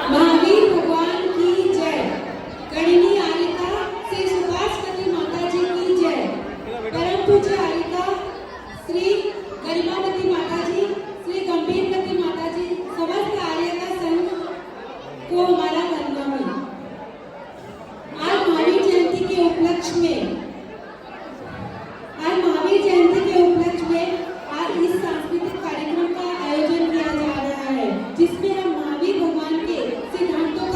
महावीर भगवान की जय। गणिनी आलिका श्री सुभाषपति माता जी की जय। परम पूज्य आलिका श्री गरिमावती माता जी, श्री गंभीरवती माता जी, समस्त आर्यता संघ को हमारा वंदन। आज महावीर जयंती के उपलक्ष्य में आज इस सांस्कृतिक कार्यक्रम का आयोजन किया जा रहा है, जिसमें हम महावीर भगवान के सिद्धांतों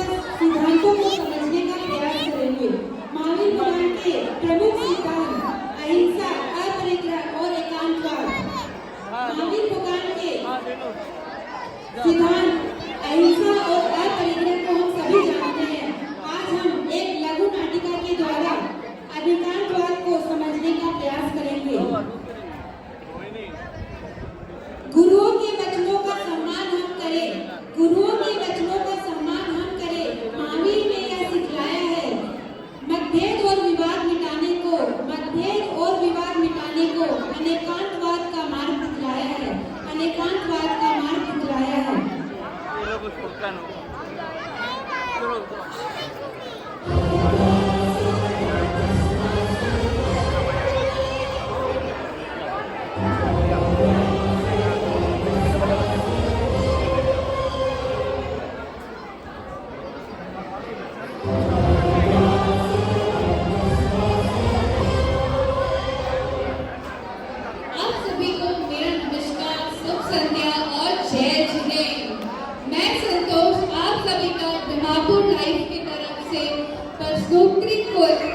को समझने का प्रयास करेंगे। महावीर भगवान के प्रमुख सिद्धांत अहिंसा, अपरिग्रह और एकांतवाद। महावीर भगवान के सिद्धांत अहिंसा और अपरिग्रह को हम सभी जानते हैं। आज हम एक लघु नाटिका के द्वारा एकांतवाद को समझने का प्रयास करेंगे। गुरुओं के वचनों का सम्मान हम करें। गुरुओं के वचनों का सम्मान हम करें। महावीर ने यह सिखलाया है। मतभेद और विवाद मिटाने को अनेकांतवाद का मार्ग दिखलाया है। अनेकांतवाद का मार्ग दिखलाया है।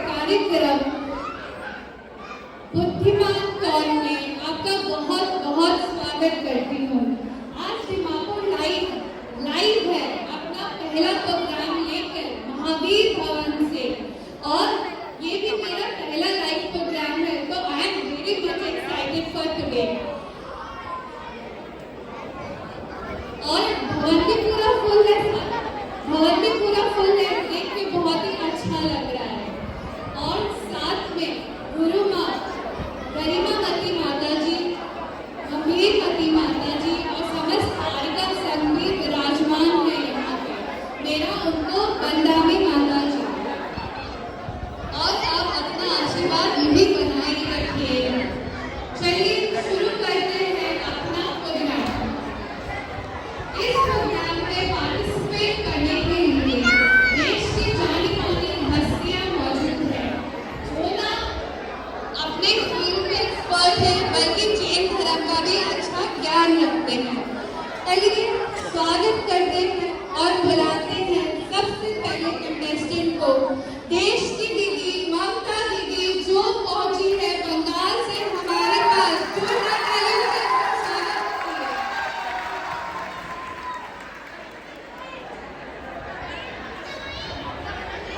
कार्यक्रम बुद्धिमान कौन में आपका बहुत बहुत स्वागत करती हूँ। आज दिमापुर लाइव है अपना पहला प्रोग्राम लेकर महावीर भवन से, और ये भी मेरा पहला लाइव प्रोग्राम है, तो I am very much excited for today. और भवन भी पूरा फुल है, देख के बहुत ही अच्छा लग रहा है। और साथ में गुरु माँ गरिमावती माता जी, गंभीरवती माता जी और समस्त आर्यता संघ भी विराजमान है यहाँ पे। मेरा उनको वंदना माता जी। और आप अपना आशीर्वाद भी बनाए रखिए। चलिए शुरू करते हैं अपना प्रोग्राम। इस प्रोग्राम में पार्टिसिपेट करने के लिए देश की जानी मानी हस्तियां मौजूद हैं, जो ना अपने फील्ड में एक्सपर्ट है, बल्कि जैन धर्म का भी अच्छा ज्ञान रखते हैं। चलिए स्वागत करते हैं और बुलाते हैं सबसे पहले कंटेस्टेंट को, देश की दीदी ममता दीदी, जो पहुंची है बंगाल से हमारे पास। जोरदार तालियों से स्वागत करें।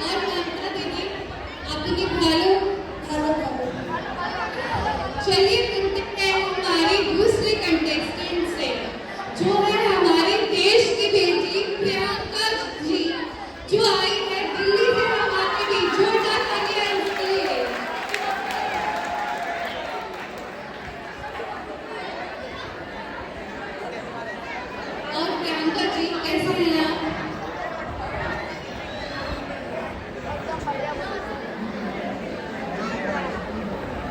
और ममता दीदी, आप दीदी हेलो। चलिए मिलते हैं हमारी दूसरे कंटेस्टेंट से, जो है हमारे देश की बेटी प्रियंका जी, जो आई है दिल्ली से हमारे बीच। जोरदार तालियां इसके लिए। और प्रियंका जी कैसे हैं आप?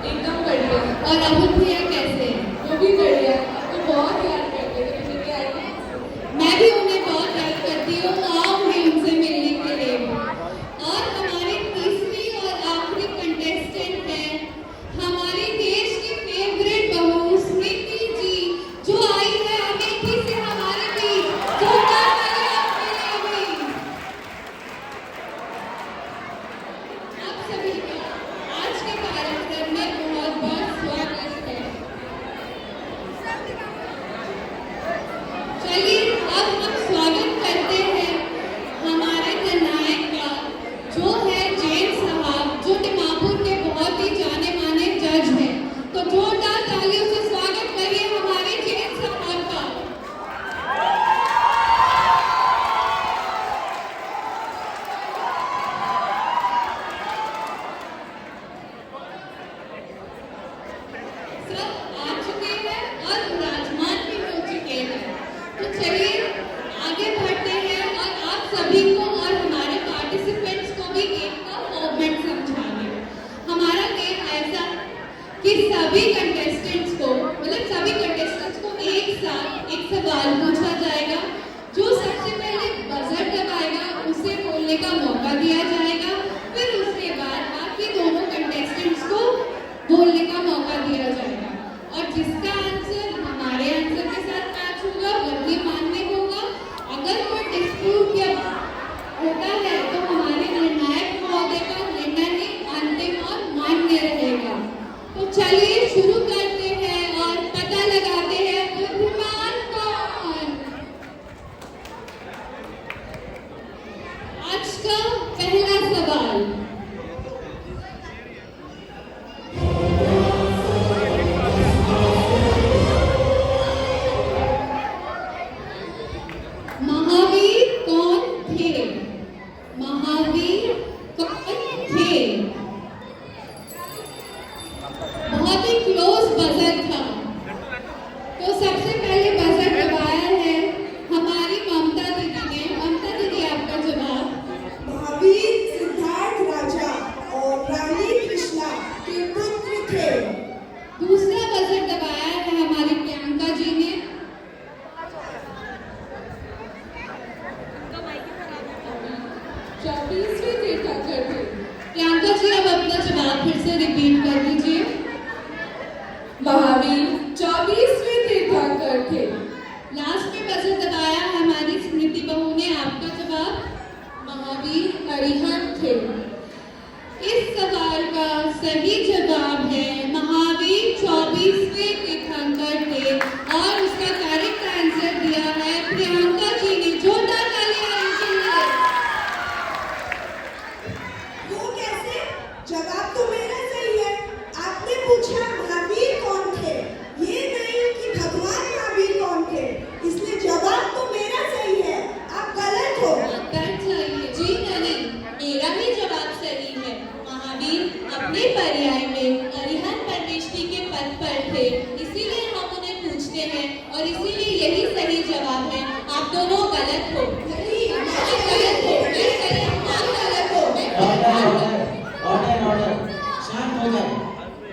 एकदम बढ़िया। और अमित भैया कैसे हैं? वो भी बढ़िया। आपको बहुत याद करते हैं। मैं भी उन्हें बहुत याद करती हूँ, आऊंगी उनसे मिलने के लिए। और हमारी तीसरी और आखिरी कंटेस्टेंट है हमारे देश की फेवरेट बहू स्मृति जी, जो आई है अमेठी से हमारे बीच। जोरदार तालियां आपके लिए भी। आप सभी का आज के कार्यक्रम में बहुत बहुत स्वागत। बोलने का मौका दिया जाएगा और जिसका आंसर हमारे आंसर के साथ मैच होगा वही मान्य होगा। अगर कोई डिस्प्यूट या होता है तो हमारे निर्णायक महोदय का निर्णय ही अंतिम और मान्य रहेगा। तो चलिए शुरू करते हैं और पता लगाते हैं बुद्धिमान कौन। आज का पहला सवाल, महावीर कौन थे? महावीर कौन थे? बहुत ही क्लोज बजर था। तो सबसे पहले बजर दबाया है हमारी ममता दीदी ने। ममता दीदी आपका जवाब। महावीर सिद्धार्थ राजा और रानी कृष्णा के पुत्र थे। दूसरा बजर दबाया है हमारी प्रियंका जी ने। तीर्थंकर थे। प्रियंका जी अब अपना जवाब फिर से रिपीट कर दीजिए। महावीर 24वें तीर्थंकर थे। लास्ट में बजर दबाया हमारी स्मृति बहू ने। आपका जवाब। महावीर अरिहंत थे। इस सवाल का सही जवाब है महावीर 24वें तीर्थंकर थे और उसका करेक्ट आंसर दिया है प्रियंका जी ने। जोरदार तालियां इनके लिए। वो कैसे? जवाब तो मेरा सही है। आपने पूछा महावीर कौन थे, ये नहीं कि भगवान महावीर कौन थे, इसलिए जवाब तो मेरा सही है। आप गलत हो। बैठ जाइए। जी नहीं, मेरा ही जवाब सही है। महावीर अपने पर्याय में अरिहंत परमेष्ठी के पद पर थे, इसीलिए हम उन्हें पूछते हैं और इसीलिए यही सही जवाब है। आप दोनों गलत हो। नहीं, मैं गलत हो, मैं सही हूँ, आप गलत हो। ऑर्डर ऑर्डर, शांत हो जाए।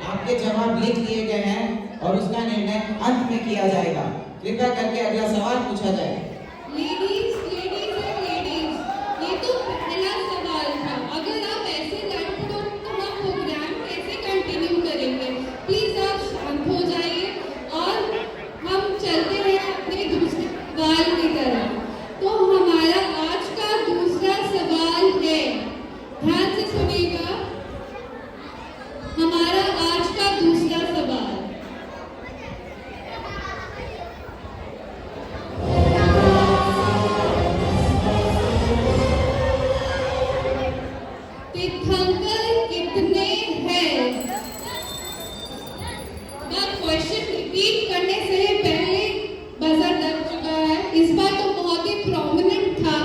आपके जवाब लिख लिए गए हैं और उसका निर्णय अंत में किया जाएगा। कृपया करके अगला सवाल पूछा जाए। लेडीज लेडीज एंड लेडीज, ये तो पहला सवाल था। अगर आप ऐसे लड़ पड़ोगे तो हम प्रोग्राम कैसे कंटिन्यू करेंगे? प्लीज आप शांत हो जाइए और हम चलते हैं अपने दूसरे सवाल की तरफ। तो हमारा आज का दूसरा सवाल है, ध्यान से सुनिएगा। हमारा आज का दूसरा सवाल, तीर्थंकर कितने हैं? क्वेश्चन रिपीट करने से पहले बजर दब चुका है। इस बार तो बहुत ही प्रोमिनेंट था।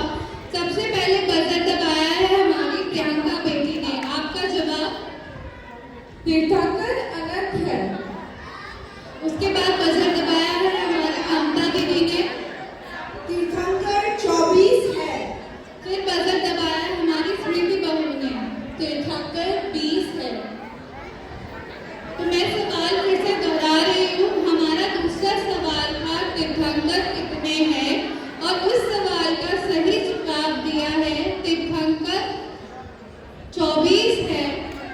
सबसे पहले बजर दबाया है हमारी प्रियंका बेटी ने। आपका जवाब। तीर्थंकर अनंत है। उसके बाद बजर दबाया है हमारी ममता दीदी ने। तीर्थंकर 24 है। फिर बजर दबाया है हमारी स्मृति बहू ने। तीर्थंकर 20 है। तो मैं सवाल फिर से दोहरा रही हूँ। हमारा दूसरा सवाल था तीर्थंकर कितने हैं और उस सवाल का सही जवाब दिया है तीर्थंकर 24 है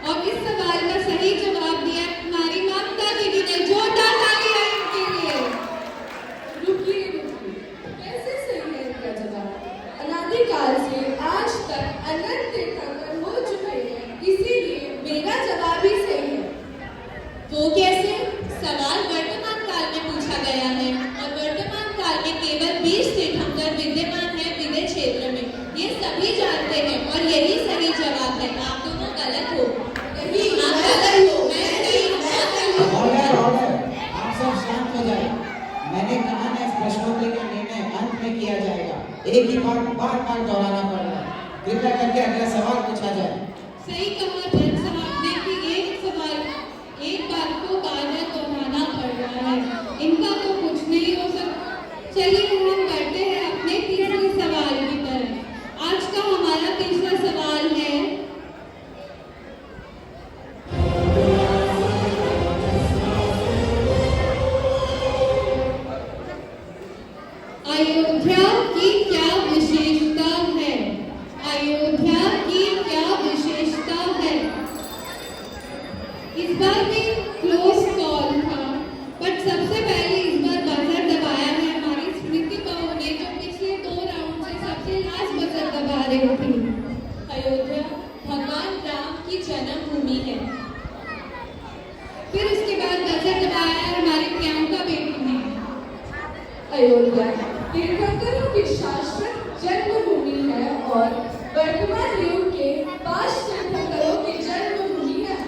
और इस सवाल का सही जवाब दिया है हमारी ममता दीदी ने। जोरदार तालियां इनके लिए। रुकिए, कैसे सही है इनका जवाब? अनादिकाल से आज तक अनंत तीर्थंकर हो चुके हैं, इसीलिए मेरा जवाब ही सही है। वो कैसे? सवाल वर्तमान काल में पूछा गया है और वर्तमान काल में केवल 20 तीर्थंकर विद्यमान है विदेश क्षेत्र में। ये सभी जानते हैं और यही सही जवाब है। आप दोनों गलत हो। नहीं, आप गलत हो। मैं सही हूँ, आप गलत हो। ऑर्डर ऑर्डर, आप सब शांत हो जाए। मैंने कहा ना, इस प्रश्नोत्तरी का निर्णय अंत में किया जाएगा। एक ही बात बार बार दोहराना पड़ रहा है। कृपया करके अगला सवाल पूछा जाए। सही कहा जज साहब ने कि एक बात को बार-बार दोहराना पड़ रहा है। इनका तो कुछ नहीं हो सकता। चलिए हम बढ़ते हैं अपने तीसरे सवाल की तरफ। आज का हमारा तीसरा सवाल है, अयोध्या की क्या विशेषता है? अयोध्या की क्या विशेषता है? इस बार भी अयोध्या तीर्थंकरों की शाश्वत जन्मभूमि है और वर्तमान युग के 5 तीर्थंकरों की जन्मभूमि है।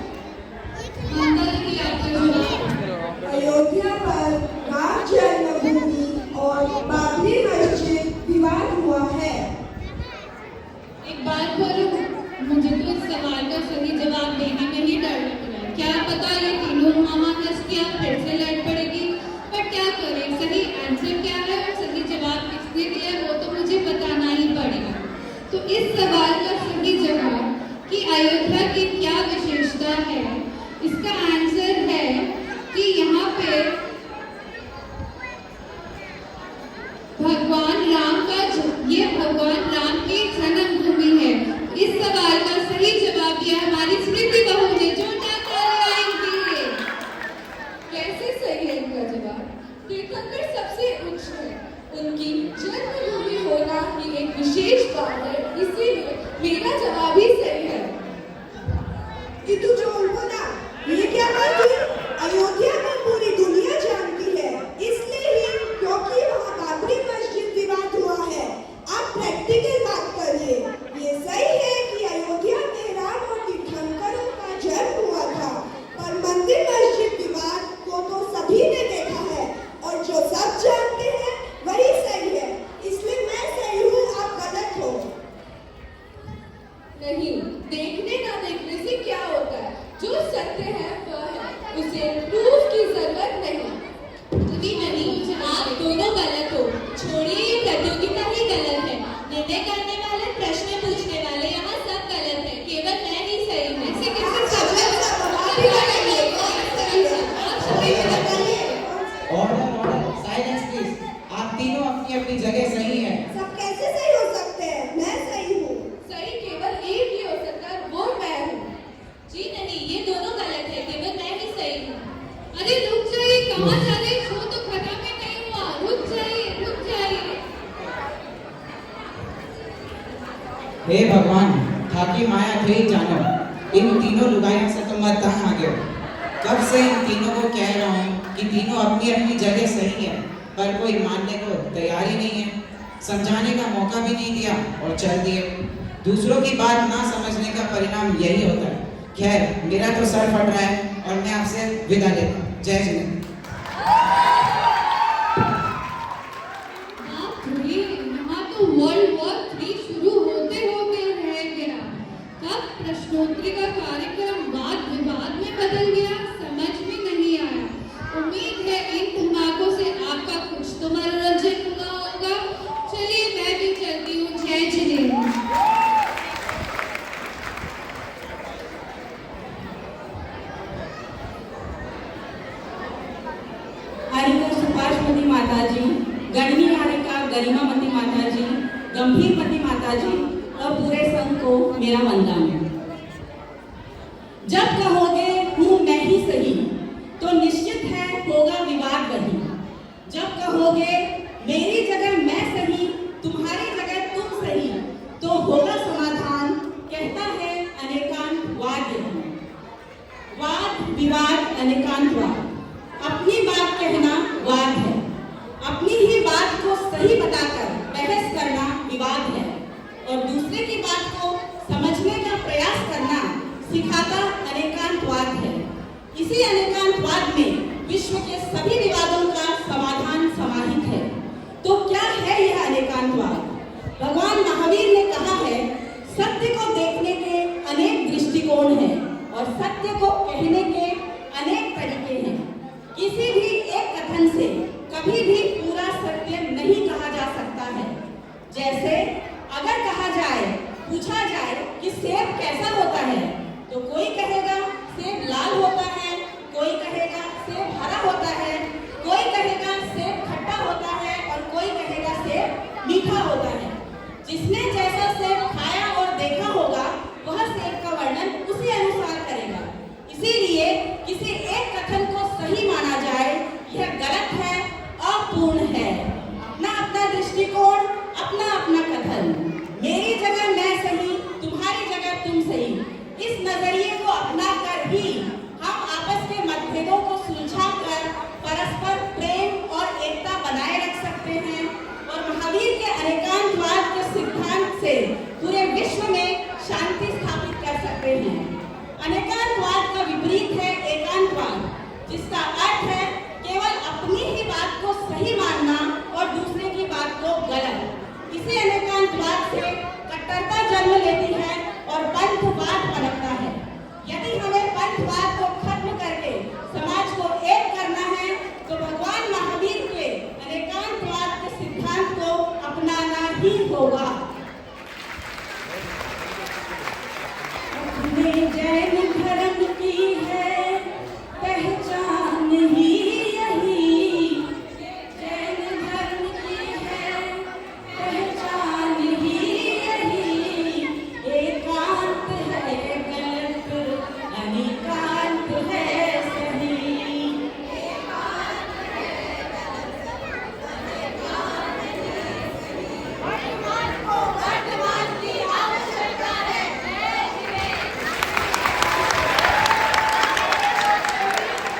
माता जी आपका जवाब। अयोध्या पर राम जन्मभूमि और बाबरी मस्जिद विवाद हुआ है। एक बात बोलूं, मुझे तो इस सवाल का सही जवाब देने में ही डर लग रहा है। क्या पता ये तीनों मामा हस्तियां फिर से लड़ पड़ेगी, पर क्या करें, सही आंसर क्या है और सही जवाब किसने दिया वो तो मुझे बताना ही पड़ेगा। तो इस सवाल का सही जवाब कि अयोध्या की क्या विशेषता है, इसका आंसर है कि यहाँ पे ये भगवान राम की जन्मभूमि है। इस सवाल का सही जवाब दिया हमारी स्मृति बहू ने, जोरदार तालियां इनके लिए। कैसे सही है इनका जवाब? तीर्थंकर सबसे उच्च है, उनकी जन्मभूमि होना ही एक विशेष बात है, इसीलिए मेरा जवाब ही सही है। ये तू जो उनको ना, ये क्या बात हुई? अयोध्या में पूरी दुनिया जानती है, इसलिए ही क्योंकि वहाँ बाबरी मस्जिद विवाद हुआ है। आप प्रैक्टिकल बात करिए। ये सही है कि अयोध्या में राम और तीर्थंकरों का जन्म हुआ था, पर मंदिर मस्जिद विवाद को तो सभी ने देखा है और जो सब जानते हैं वही सही है। इसलिए मैं सही हूँ, आप गलत हो। नहीं, देखने ना देखने से क्या होता है, जो सत्य है वह है, उसे प्रूफ की जरूरत नहीं। नहीं, आप दोनों गलत हो। छोड़िए, ये प्रतियोगिता ही गलत है। निर्णय करने वाले, प्रश्न पूछने वाले यहाँ सब गलत है, केवल मैं ही सही हूँ। ऐसे कैसे सब ऑर्डर, साइलेंस प्लीज। आप तीनों अपनी अपनी जगह सही हैं। सब कैसे सही हो सकते हैं? मैं सही हूँ। सही केवल एक ही हो सकता है, वो मैं हूँ। जी नहीं, ये दोनों गलत है, केवल मैं ही सही हूँ। अरे रुक जाइए, कहाँ जा रहे? शो तो खत्म ही नहीं हुआ। रुक जाइए, रुक जाइए। हे भगवान, ठाकी माया थे जानो, इन तीनों लुगाइयों से तो मैं तंग आ गया। कब से इन तीनों को कह रहा हूँ कि तीनों अपनी अपनी जगह सही है, पर कोई मानने को तैयार ही नहीं है। समझाने का मौका भी नहीं दिया और चल दिए। दूसरों की बात ना समझने का परिणाम यही होता है। खैर, मेरा तो सर फट रहा है और मैं आपसे विदा लेता हूँ। जय श्री आप भूलिए, यहाँ तो वर्ल्ड वॉर 3 शुरू होते होते रह गया। कब प्रश्नोत्तरी का कार्यक्रम वाद विवाद में बदल गया, समझ में नहीं आया। उम्मीद है इन धमाकों से आपका कुछ तो मनोरंजन हुआ होगा। चलिए, मैं भी चलती हूँ। जय जिनेन्द्र। हारिका सुभाषमती माताजी, गणनी हारिका गरिमामती माताजी, गंभीरमती माताजी और पूरे संघ को मेरा वंदन। जब कहोगे हूँ मैं ही सही, तो निश्चित है होगा विवाद वही। जब कहोगे मेरी जगह मैं सही, तुम्हारी जगह तुम सही, तो होगा समाधान, कहता है अनेकांतवाद यही। वाद विवाद अनेकांतवाद, अपनी बात कहना वाद है, अपनी ही बात को सही बताकर बहस करना विवाद है, और दूसरे की बात को समझने का प्रयास करना सिखाता अनेकांतवाद है। इसी अनेकांतवाद में विश्व के सभी विवादों का समाधान समाहित है। तो क्या है यह अनेकांतवाद? भगवान महावीर ने कहा है, सत्य को देखने के अनेक दृष्टिकोण हैं और सत्य को कहने के अनेक तरीके हैं। किसी भी एक कथन से कभी भी पूरा सत्य नहीं कहा जा सकता है। जैसे अगर कहा जाए, पूछा जाए कि सेब कैसा होता है, तो कोई कहेगा सेब लाल होता है, कोई कहेगा सेब हरा होता है, कोई कहेगा सेब खट्टा होता है और कोई कहेगा सेब मीठा होता है। जिसने जैसा सेब खाया और देखा होगा, वह सेब का वर्णन उसी अनुसार करेगा। इसीलिए किसी एक कथन को सही माना जाए, यह गलत है, अपूर्ण है। अपना अपना दृष्टिकोण, अपना अपना कथन। मेरी जगह मैं सही, तुम्हारी जगह तुम सही, इस नजरिए को अपना कर ही हम आपस के मतभेदों को सुलझा कर परस्पर प्रेम और एकता बनाए रख सकते जिसका अर्थ है केवल अपनी ही बात को सही मानना और दूसरे की बात को गलत। इसी अनेकांतवाद से कट्टरता जन्म लेती है और पंथवाद पनपता है। यदि हमें पंथवाद को खत्म करके समाज को एक करना है तो भगवान महावीर के अनेकांतवाद के सिद्धांत को अपनाना ही होगा।